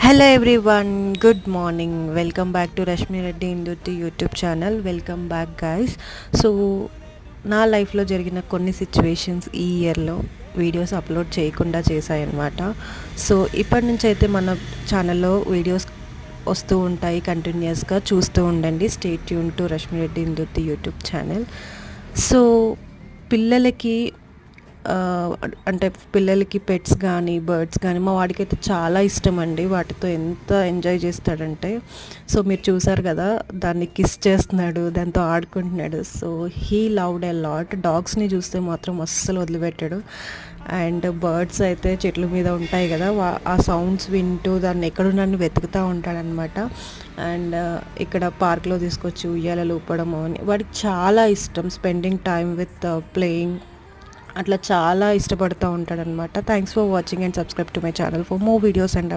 Hello everyone, good morning. Welcome back to Rashmi Reddy ఇందుటి YouTube channel. Welcome back guys. So నా లైఫ్లో జరిగిన కొన్ని సిచ్యువేషన్స్ ఈ ఇయర్లో వీడియోస్ అప్లోడ్ చేయకుండా చేశాయన్నమాట. సో ఇప్పటి నుంచి అయితే మన ఛానల్లో వీడియోస్ వస్తూ ఉంటాయి, కంటిన్యూస్గా చూస్తూ ఉండండి. Stay tune to Rashmi Reddy ఇందుటి యూట్యూబ్ ఛానల్. సో పిల్లలకి అంటే పిల్లలకి పెట్స్ కానీ బర్డ్స్ కానీ మా వాడికైతే చాలా ఇష్టం అండి. వాటితో ఎంత ఎంజాయ్ చేస్తాడంటే, సో మీరు చూసారు కదా, దాన్ని కిస్ చేస్తున్నాడు, దాంతో ఆడుకుంటున్నాడు. So he loved a lot. డాగ్స్ని చూస్తే మాత్రం అస్సలు వదిలిపెట్టాడు. అండ్ బర్డ్స్ అయితే చెట్ల మీద ఉంటాయి కదా, ఆ సౌండ్స్ వింటూ దాన్ని ఎక్కడున్నాను వెతుకుతూ ఉంటాడనమాట. అండ్ ఇక్కడ పార్క్లో తీసుకొచ్చి ఉయ్యాలలు ఊపడము అని వాడికి చాలా ఇష్టం. స్పెండింగ్ టైమ్ విత్ ప్లేయింగ్ అట్లా చాలా ఇష్టపడుతూ ఉంటాడనమాట. Thanks for watching and subscribe to my channel for more videos and